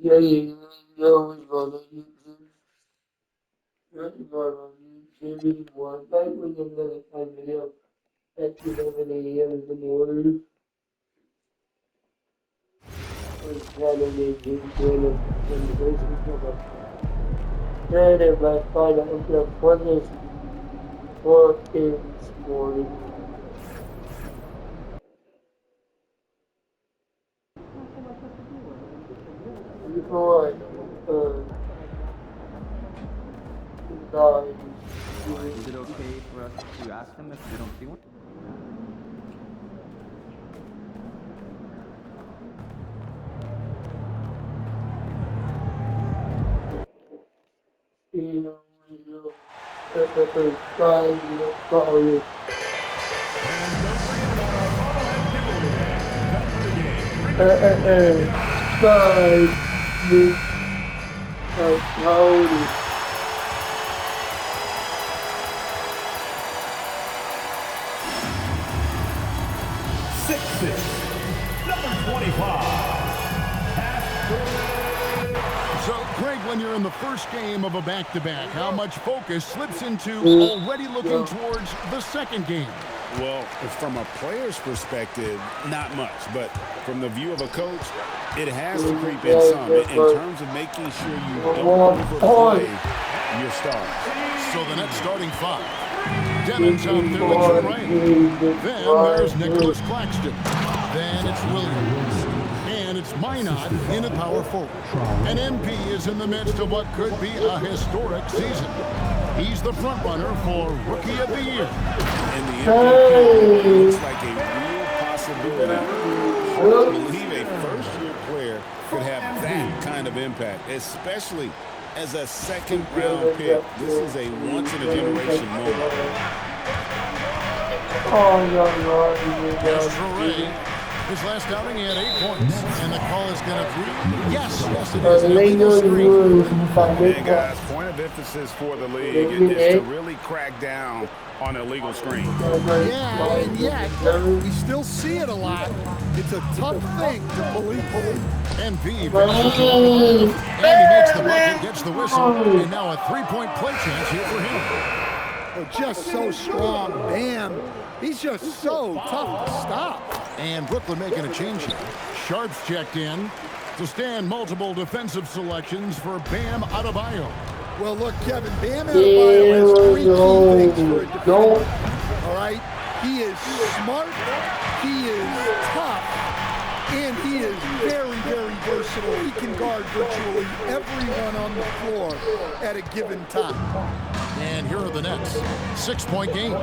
E aí, eu igual no YouTube, eu igual no YouTube, mano, vai cuidando da família, é que não deveria do mundo, os velhos de olho, quando dois se jogam. Ele vai falar o que acontece, porque eles foram, e foi, nós, Is it okay for us to ask them if they don't see one? e eu, pai, meu pai, pai, meu pai, 6'6", number 25. So, Craig, when you're in the first game of a back-to-back, how much focus slips into already looking towards the second game? Well, from a player's perspective, not much. But from the view of a coach, it has to creep in some in terms of making sure you don't overplay your stars. So the next starting five. Devon's out there at right. Then there's Nicholas Claxton. Then it's Williams. And it's Minot in at power forward. And MP is in the midst of what could be a historic season. He's the front runner for Rookie of the Year. And the MVP looks like a real possibility. Hard to believe a first-year player could have that kind of impact, especially as a second-round pick. This is a once-in-a-generation moment. Here's Ray. His last outing, he had 8 points. And the call is going to be, yes, it is an illegal screen. Hey, guys, point of emphasis for the league is to really crack down on illegal screens. Yeah, and yet, we still see it a lot. It's a tough thing to police. MP and he makes the bucket, gets the whistle, and now a 3-point play chance here for him. Oh, just so strong. Bam. He's just so tough to stop. And Brooklyn making a change here. Sharps checked in to stand multiple defensive selections for Bam Adebayo. Well, look, Kevin, Bam Adebayo has 3 key things for a defender. All right? He is smart, he is tough, and he is very, very versatile. He can guard virtually everyone on the floor at a given time. And here are the Nets. 6-point game.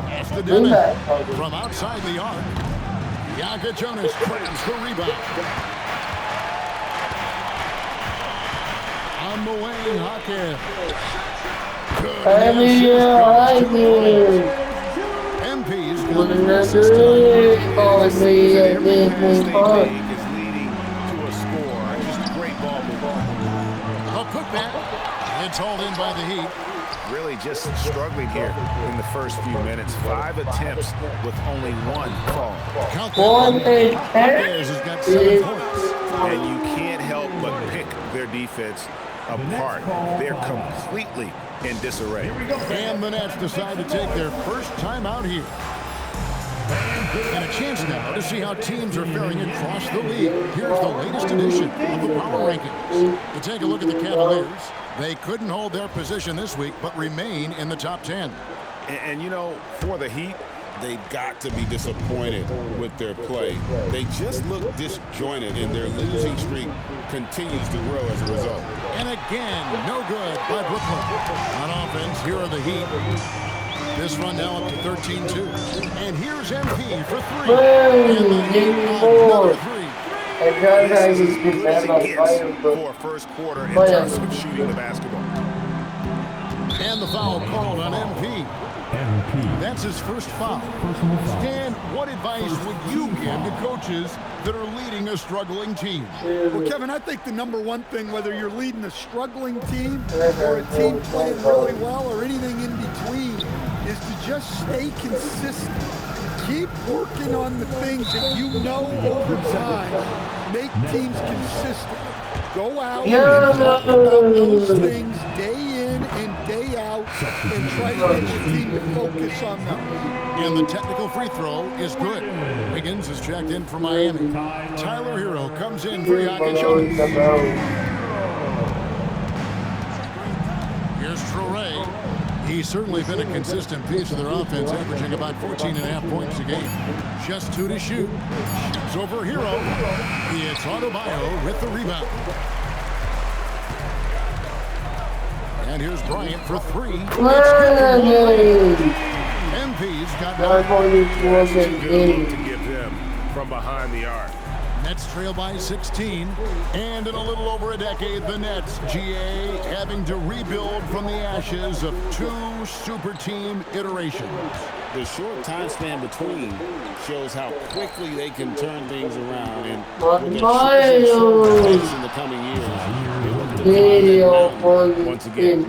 That's the Dennis from outside the arc. Yaka Jonas grabs the rebound. On the wing, Hawkins. MP's going to miss this time. Is leading to a score. Just a great ball movement. I'll cook that. It's hauled in by the Heat. Really just struggling here in the first few minutes. 5 attempts with only 1 call. Count that. Hawkins has got 7 points. And you can't help but pick their defense apart. They're completely in disarray. And the Nets decide to take their first time out here. And a chance now to see how teams are faring across the league. Here's the latest edition of the Power Rankings. To take a look at the Cavaliers, they couldn't hold their position this week, but remain in the top 10. And you know, for the Heat, they've got to be disappointed with their play. They just look disjointed, and their losing streak continues to grow as a result. And again, no good by Brooklyn. On offense, here are the Heat. This run now up to 13-2. And here's MP for 3. And the Heat on number 3. This is as good as it gets for a first quarter in terms of shooting the basketball. And the foul called on MP. That's his first foul. Stan, what advice would you give to coaches that are leading a struggling team? Well, Kevin, I think the number one thing, whether you're leading a struggling team or a team playing really well or anything in between, is to just stay consistent. Keep working on the things that you know over time make teams consistent. Go out and talk about those things day in and day out and try to get your team to focus on them. And the technical free throw is good. Wiggins is checked in for Miami. Tyler Hero comes in for Jokic. Here's Traore. He's certainly been a consistent piece of their offense, averaging about 14.5 points a game. Just 2 to shoot. Shoots over Hero. It's Adebayo with the rebound. And here's Bryant for 3. It's good. MP's got Good look to give him from behind the arc. Nets trail by 16, and in a little over a decade, the Nets, GA, having to rebuild from the ashes of 2 super team iterations. The short time span between shows how quickly they can turn things around, and with the in the coming years, they look to climb that mountain once again.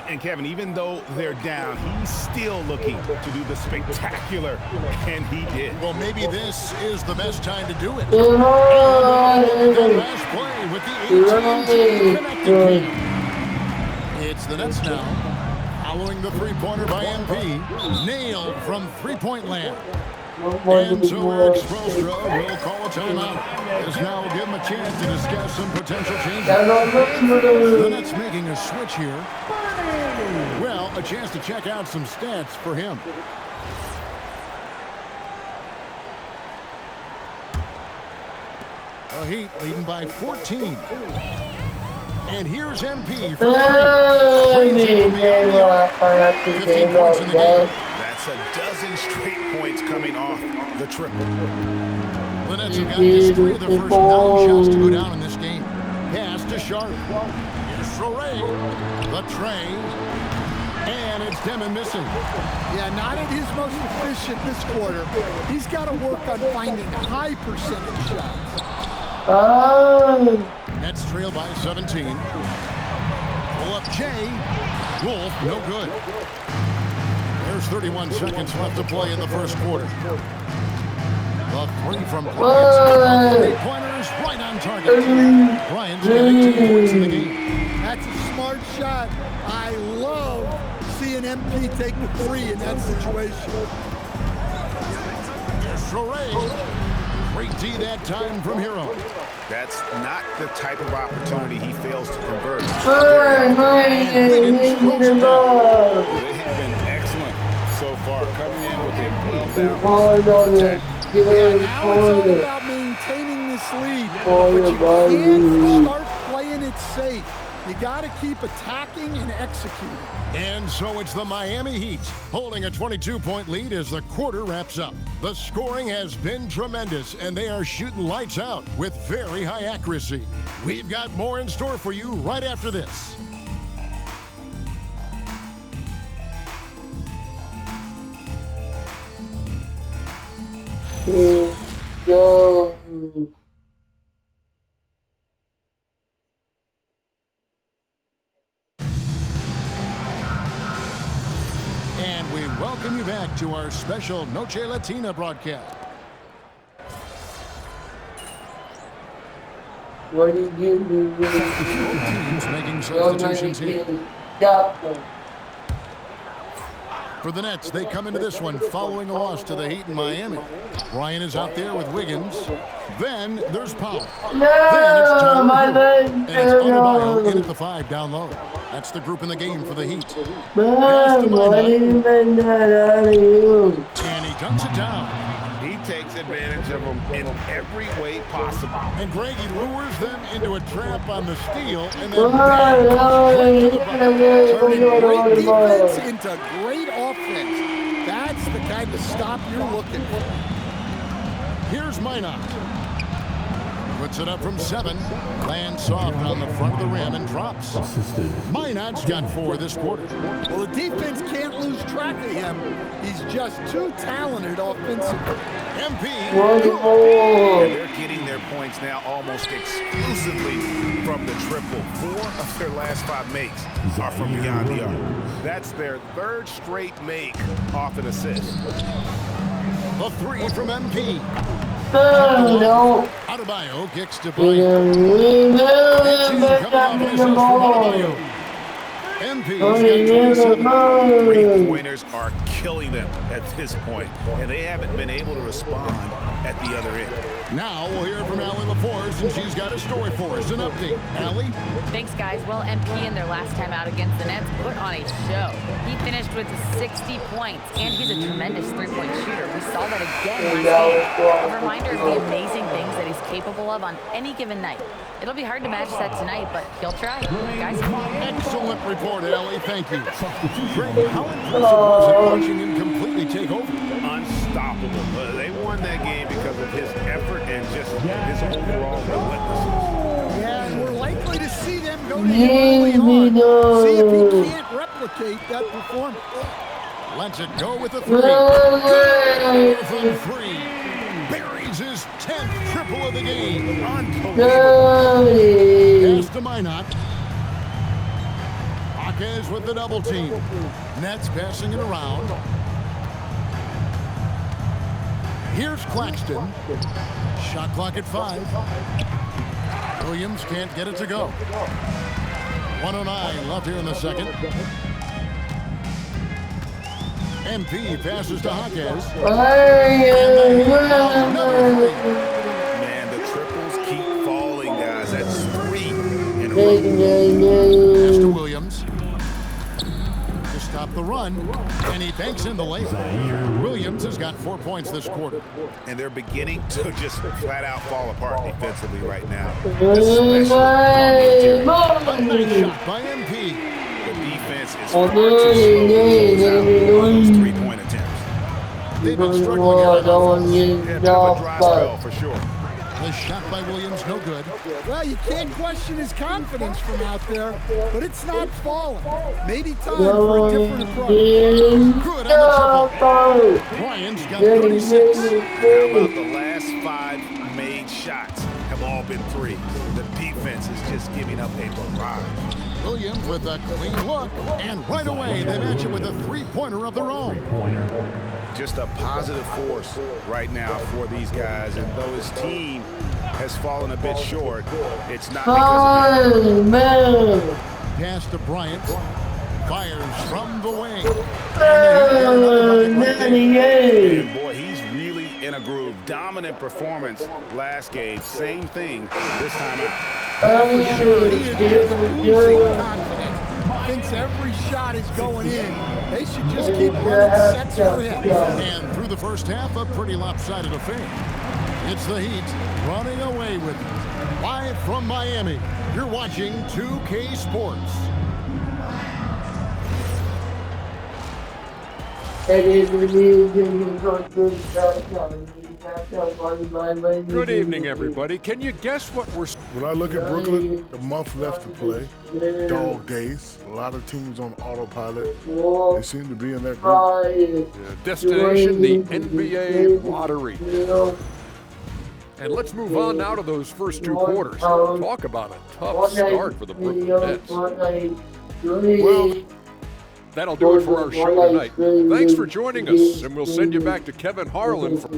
And Kevin, even though they're down, he's still looking to do the spectacular, and he did. Well, maybe this is the best time to do it. And the last play with the 18 connecting. It's the Nets now. Following the three-pointer by MP, nailed from three-point land. And so Eric Spoelstra will call a timeout. As now will give him a chance to discuss some potential changes. The Nets making a switch here. Well, a chance to check out some stats for him. The Heat leading by 14. And here's MP for 15 points in the game. That's a dozen straight points coming off the triple. The Nets have got just 3 of the first 9 shots to go down in this game. Pass to Sharp. Here's Traore. The tray. And it's Demon missing. Yeah, not at his most efficient this quarter. He's got to work on finding high percentage shots. Nets trail by 17. Pull up Jay. Wolf, no good. There's 31 seconds left to play in the first quarter. The 3 from Bryant. 3-pointers right on target. Bryant's got 18 points in the game. That's a smart shot. I love seeing MP take the 3 in that situation. There's Traore. Great D that time from Hero. That's not the type of opportunity he fails to convert. They have been excellent so far, coming in with a well-balanced attack. Yeah, now it's all about maintaining this lead, but you can't start playing it safe. You got to keep attacking and executing. And so it's the Miami Heat holding a 22-point lead as the quarter wraps up. The scoring has been tremendous, and they are shooting lights out with very high accuracy. We've got more in store for you right after this. Go. And we welcome you back to our special Noche Latina broadcast. What did you do? Teams making substitutions here. For the Nets, they come into this one following a loss to the Heat in Miami. Bryant is out there with Wiggins. Then there's Powell. Then it's Tyler Hero. And it's Adebayo in at the 5 down low. That's the group in the game for the Heat. Pass to Minot. And he dunks it down. He takes advantage of them in every way possible. And Greg, he lures them into a trap on the steal, and then Turning great defense into great offense. That's the kind of stop you're looking for. Here's Minot. Puts it up from 7. Lands soft on the front of the rim and drops. Minot's got 4 this quarter. Well, the defense can't lose track of him. He's just too talented offensively. MP. And they're getting their points now almost exclusively from the triple. 4 of their last 5 makes are from beyond the arc. That's their 3rd straight make off an assist. A three from MP. No. Adebayo kicks to Bryant. And two coming off misses from Adebayo. MP's got 27. Three-pointers are killing them at this point, and they haven't been able to respond at the other end. Now we'll hear from Allie LaForce, and she's got a story for us. An update. Allie? Thanks, guys. Well, MP in their last time out against the Nets put on a show. He finished with 60 points, and he's a tremendous three-point shooter. We saw that again last game. A reminder of the amazing things that he's capable of on any given night. It'll be hard to match that tonight, but he'll try. Guys? Excellent report, Allie. Thank you. Greg, how impressive was it watching him completely take over? Unstoppable. They won that game because of his effort and just his overall relentlessness. Yeah, and we're likely to see them go to him early on. See if he can't replicate that performance. Lets it go with a three. Good from three. Buries his 10th triple of the game. Unbelievable. Pass to Minot. Hawkins with the double team. Nets passing it around. Here's Claxton. Shot clock at 5. Williams can't get it to go. 1:09 left here in the second. MP passes to Hawkins. Man, the triples keep falling, guys. That's 3 in a row. Pass to Williams. To stop the run. And he banks in the layup. Williams has got 4 points this quarter. And they're beginning to just flat out fall apart defensively right now. Especially Nice shot by MP. the defense is far too slow on those three-point attempts. They've been struggling out of offense. Yeah, bit of a dry spell for sure. The shot by Williams, no good. Well, you can't question his confidence from out there, but it's not falling. Maybe time for a different approach. Good on the triple. Bryant's got 36. How about the last 5 made shots have all been threes? The defense is just giving up a barrage. Williams with a clean look, and right away they match it with a three-pointer of their own. Just a positive force right now for these guys, and though his team has fallen a bit short, it's not because of him. Pass to Bryant. Fires from the wing. And boy, he's really in a groove. Dominant performance last game. Same thing this time out. He is losing confidence. Thinks every shot is going in. They should just keep running sets for him. And through the first half, a pretty lopsided affair. It's the Heat running away with it. Live from Miami, you're watching 2K Sports. Good evening, everybody. Can you guess what we're... When I look at Brooklyn, a month left to play, dog days, a lot of teams on autopilot. They seem to be in that group. destination, the NBA lottery. And let's move on now to those first 2 quarters. Talk about a tough start for the Brooklyn Nets. Well, That'll do it for our show tonight. Thanks for joining us, and we'll send you back to Kevin Harlan for...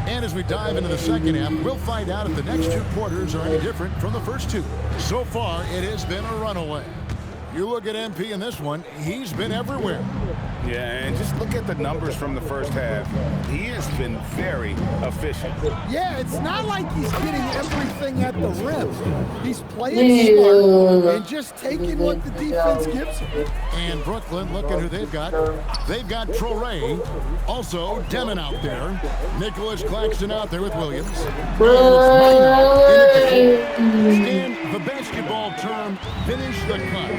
And as we dive into the second half, we'll find out if the next 2 quarters are any different from the first 2. So far, it has been a runaway. You look at MP in this one, he's been everywhere. Yeah, and just look at the numbers from the first half. He has been very efficient. Yeah, it's not like he's getting everything at the rim. He's playing smart and just taking what the defense gives him. And Brooklyn, look at who they've got. They've got Traore, also Demon out there. Nicholas Claxton out there with Williams. And the basketball term, finish the cut.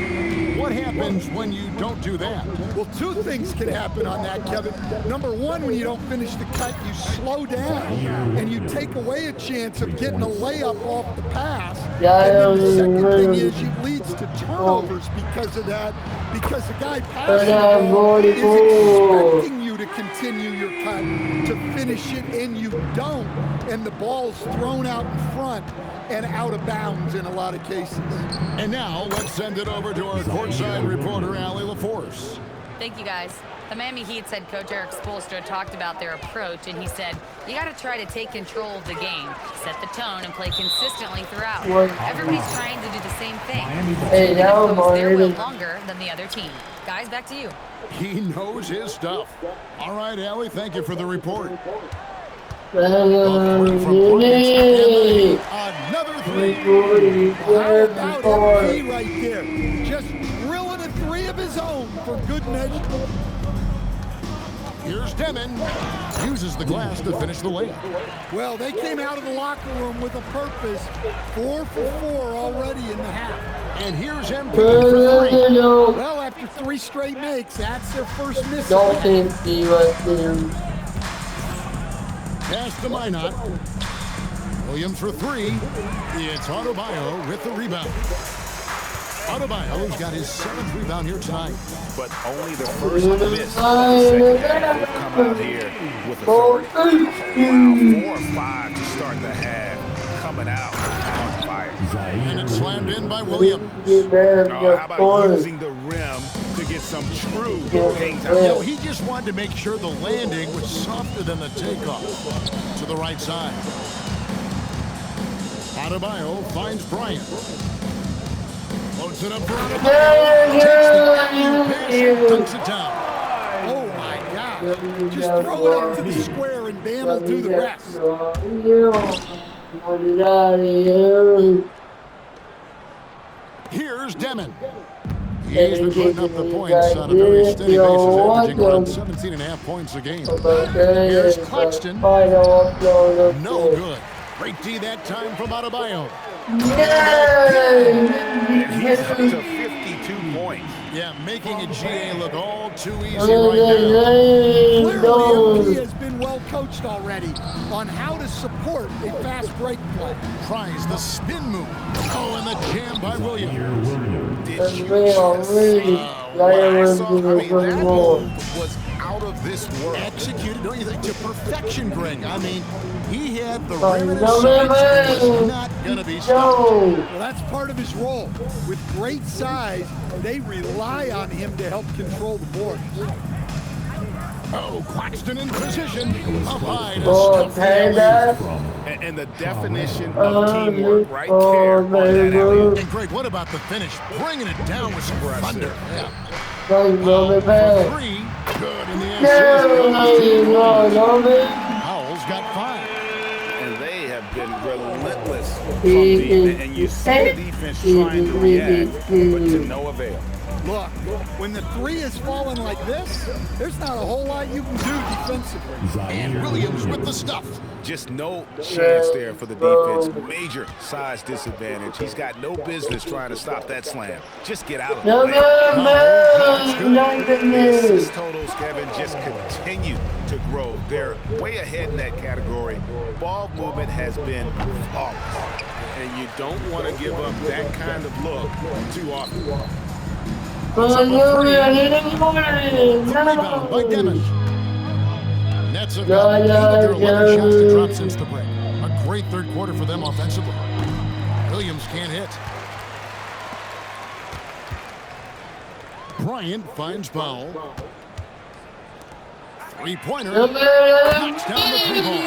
What happens when you don't do that? Well, 2 things can happen on that, Kevin. Number 1, when you don't finish the cut, you slow down and you take away a chance of getting a layup off the pass. And then the second thing is it leads to turnovers because of that, because the guy passing the ball is expecting you to continue your cut, to finish it, and you don't, and the ball's thrown out in front and out of bounds in a lot of cases. And now let's send it over to our courtside reporter, Allie LaForce. Thank you, guys. The Miami Heat's head coach Eric Spoelstra talked about their approach, and he said, you got to try to take control of the game, set the tone, and play consistently throughout. Everybody's trying to do the same thing. Hey, now Impose their will Miami. longer than the other team. Guys, back to you. He knows his stuff. All right, Allie, thank you for the report. Miami. Another three. How about MP right there? Just drilling a three of his own for good measure. Here's Demon. Uses the glass to finish the layup. Well, they came out of the locker room with a purpose. 4 for 4 already in the half. And here's MP for three. Well, after 3 straight makes, that's their first miss. Don't see right there. Pass to Minot. Williams for three. It's Adebayo with the rebound. Adebayo's got his 7th rebound here tonight. But only the first miss of the second half will come out here with authority. Around 4 or 5 to start the half. Coming out on fire. And it's slammed in by Williams. How about using the rim to get some true game time? No, he just wanted to make sure the landing was softer than the takeoff. To the right side. Adebayo finds Bryant. Loads it up for Adebayo. Takes the pass and dunks it down. Oh, my God. Just throw it into the square and Bam will do the rest. Here's Demon. He's been putting up the points on a very steady basis, averaging around 17.5 points a game. Here's Claxton. No good. Great D that time from Adebayo. He's up to 52 points. Yeah, making a GA look all too easy right now. Clearly, MP has been well coached already on how to support a fast break play. Tries the spin move. Oh, and the jam by Williams. Did you just see what I saw? I mean, that move was out of this world. Executed, don't you think, to perfection, Greg. I mean, he had the rim in his sights and was not going to be stopped. Well, that's part of his role. With great size, they rely on him to help control the board. Oh, Claxton in position. Up high to stop the alley. And the definition of teamwork right there on that alley. And Greg, what about the finish? Bringing it down with some thunder. Yeah. Don't For three. Good in the Howell's got 5. And they have been relentless from deep. And you see the defense trying to react, but to no avail. Look, when the 3 is falling like this, there's not a whole lot you can do defensively. And Williams with the stuff. Just no chance there for the defense. Major size disadvantage. He's got no business trying to stop that slam. Just get out of the way. The assist totals, Kevin, just continue to grow. They're way ahead in that category. Ball movement has been flawless. And you don't want to give up that kind of look too often. Rebound by Demon. Nets have got 8 of their 11 shots to drop since the break. A great third quarter for them offensively. Williams can't hit. Bryant finds Powell. 3-pointer. Knocks down the 3-ball.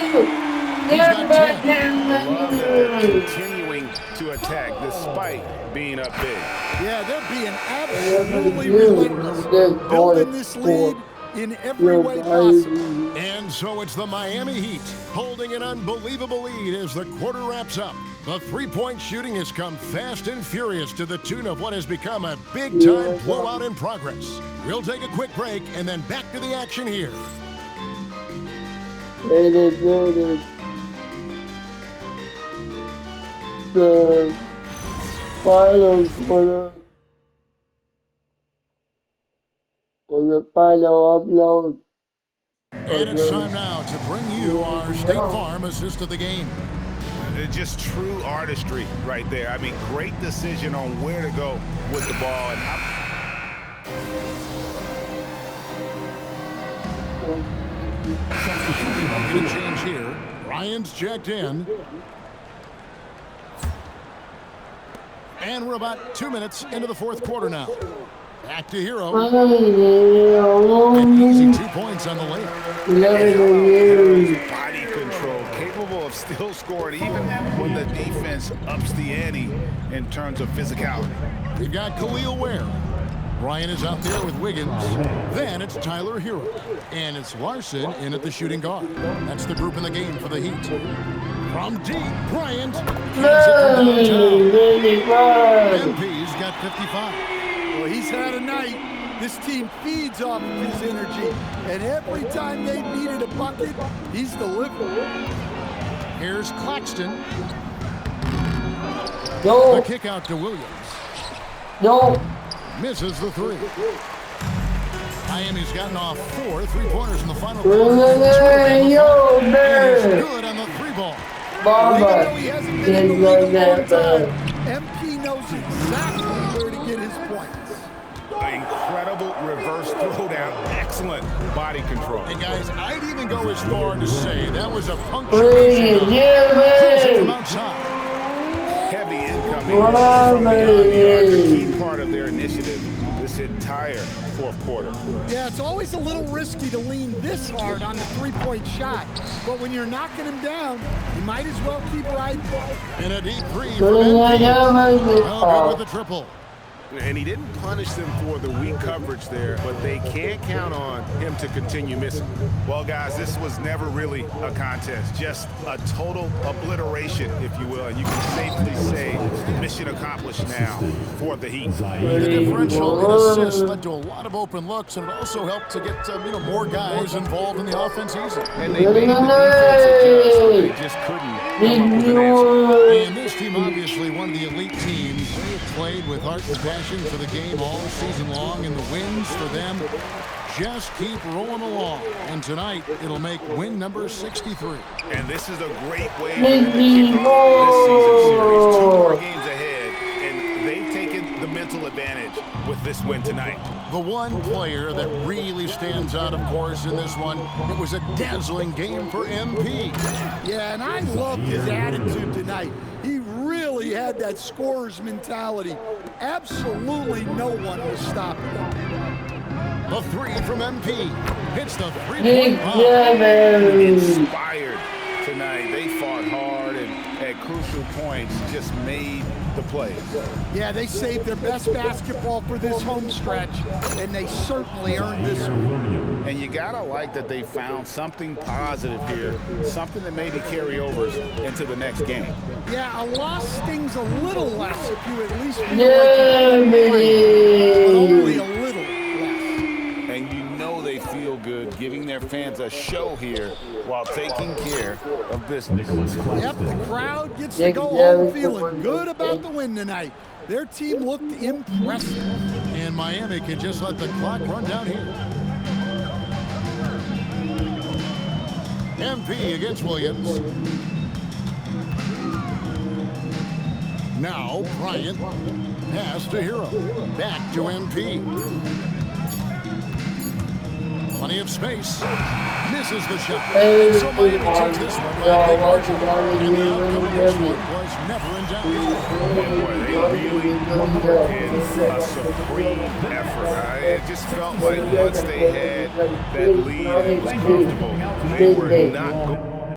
He's got 10. I love that they're continuing to attack despite being up big. Yeah, they're being absolutely relentless. Building this lead in every way possible. And so it's the Miami Heat holding an unbelievable lead as the quarter wraps up. The three-point shooting has come fast and furious to the tune of what has become a big-time blowout in progress. We'll take a quick break and then back to the action here. The final quarter for the final upload. And it's time now to bring you our State Farm assist of the game. Just true artistry right there. I mean, great decision on where to go with the ball. And Get a change here. Ryan's checked in. And we're about 2 minutes into the fourth quarter now. Back to Hero. An easy 2 points on the layup. Body control, capable of still scoring even when the defense ups the ante in terms of physicality. We've got Khalil Ware. Ryan is out there with Wiggins. Then it's Tyler Hero. And it's Larson in at the shooting guard. That's the group in the game for the Heat. From deep, Bryant. MP's got 55. Well, he's had a night. This team feeds off of his energy. And every time they needed a bucket, he's delivered. Here's Claxton. No. The kick out to Williams. No. Misses the three. Miami's gotten off 4 3-pointers in the final quarter. Hey, yo, And man. he's good on the 3-ball. Even Mama. though he hasn't been in the league a long time, MP knows exactly where to get his points. Incredible reverse throwdown. Excellent body control. And guys, I'd even go as far to say that was a Bring punctuation. it, yeah, From man. outside. Heavy incoming Wow, from beyond the arc. A man. key part of their initiative this entire fourth quarter. Yeah, it's always a little risky to lean this hard on the three-point shot. But when you're knocking him down, you might as well keep riding. And a deep three from MP. Well, good with the triple. And he didn't punish them for the weak coverage there, but they can't count on him to continue missing. Well, guys, this was never really a contest, just a total obliteration, if you will. And you can safely say mission accomplished now for the Heat. The differential in assists led to a lot of open looks, and it also helped to get more guys involved in the offense easy. And they made the defense adjust, but they just couldn't come up with an answer. And this team, obviously one of the elite teams, they have played with heart and passion for the game all season long, and the wins for them just keep rolling along. And tonight, it'll make win number 63. And this is a great way for them to kick off this season series. 2 more games ahead, and they've taken the mental advantage with this win tonight. The one player that really stands out, of course, in this one, it was a dazzling game for MP. Yeah, and I loved his attitude tonight. He really had that scorer's mentality. Absolutely no one was stopping him. The three from MP hits the Big three-point bomb. man. Inspired tonight. They fought hard and at crucial points just made the plays. Yeah, they saved their best basketball for this home stretch, and they certainly earned this one. And you gotta like that they found something positive here, something that maybe carry overs into the next game. Yeah, a loss stings a little less if you at least feel Yeah, like you played, but only man. a little less. And you know they feel good giving their fans a show here while taking care of business. Yep, the crowd gets to go home feeling good about the win tonight. Their team looked impressive. And Miami can just let the clock run down here. MP against Williams. Now Bryant pass to Hero. Back to MP. Plenty of space. Misses the shot. So Miami takes this one by a big margin. And the outcome of this one was never in doubt. Boy, they really put in a supreme effort. It just felt like once they had that lead, it was comfortable. They were not